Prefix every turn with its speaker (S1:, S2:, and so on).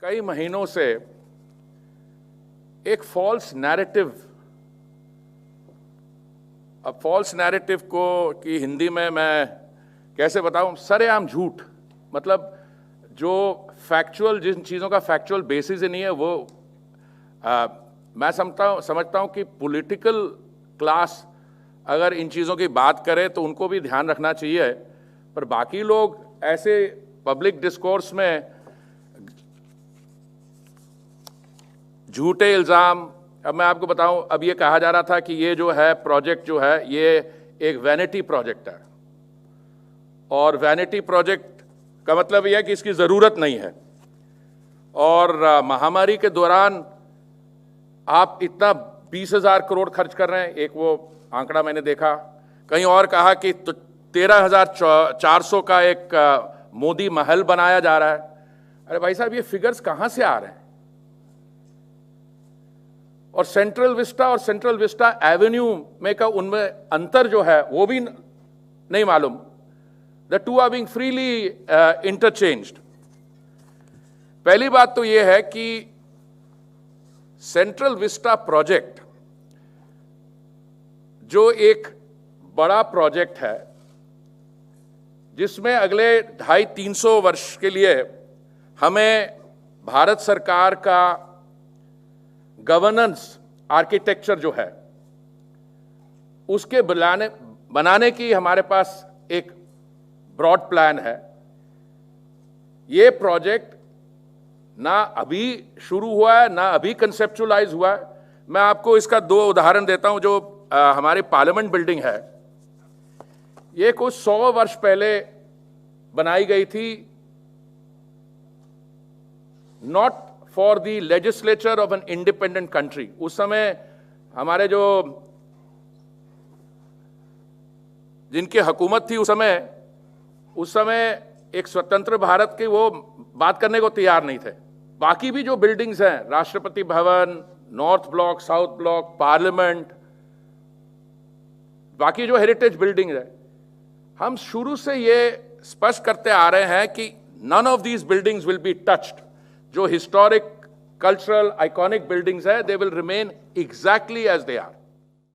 S1: कई महीनों से एक फॉल्स नैरेटिव, अब फॉल्स नैरेटिव को कि हिंदी में मैं कैसे बताऊं, सरेआम झूठ, मतलब जो फैक्चुअल, जिन चीज़ों का फैक्चुअल बेसिस ही नहीं है वो मैं समझता हूं कि पॉलिटिकल क्लास अगर इन चीज़ों की बात करे तो उनको भी ध्यान रखना चाहिए, पर बाकी लोग ऐसे पब्लिक डिस्कोर्स में झूठे इल्ज़ाम। अब मैं आपको बताऊं, अब ये कहा जा रहा था कि ये जो है प्रोजेक्ट जो है ये एक वैनिटी प्रोजेक्ट है, और वैनिटी प्रोजेक्ट का मतलब यह है कि इसकी ज़रूरत नहीं है। और महामारी के दौरान आप इतना 20,000 करोड़ खर्च कर रहे हैं, एक वो आंकड़ा मैंने देखा। कहीं और कहा कि 13,400 का एक मोदी महल बनाया जा रहा है। अरे भाई साहब, ये फिगर्स कहां से आ रहे हैं? और सेंट्रल विस्टा और सेंट्रल विस्टा एवेन्यू में का उनमें अंतर जो है वो भी नहीं मालूम। The two are being freely interchanged. पहली बात तो यह है कि सेंट्रल विस्टा प्रोजेक्ट जो एक बड़ा प्रोजेक्ट है जिसमें अगले 250-300 वर्ष के लिए हमें भारत सरकार का गवर्नेंस आर्किटेक्चर जो है उसके बनाने की हमारे पास एक ब्रॉड प्लान है। ये प्रोजेक्ट ना अभी शुरू हुआ है, ना अभी कंसेप्चुअलाइज हुआ है। मैं आपको इसका 2 उदाहरण देता हूं। जो हमारी पार्लियामेंट बिल्डिंग है, ये कुछ 100 वर्ष पहले बनाई गई थी, not for the legislature of an independent country. उस समय हमारे जो जिनकी हुकूमत थी उस समय एक स्वतंत्र भारत के वो बात करने को तैयार नहीं थे। बाकी भी जो बिल्डिंग्स हैं, Rashtrapati Bhavan, north block, south block, parliament, बाकी जो हेरिटेज बिल्डिंग है, हम शुरू से ये स्पष्ट करते आ रहे हैं कि none of these buildings will be touched. जो हिस्टोरिक, कल्चरल, आइकॉनिक बिल्डिंग्स है, they will remain exactly as they are.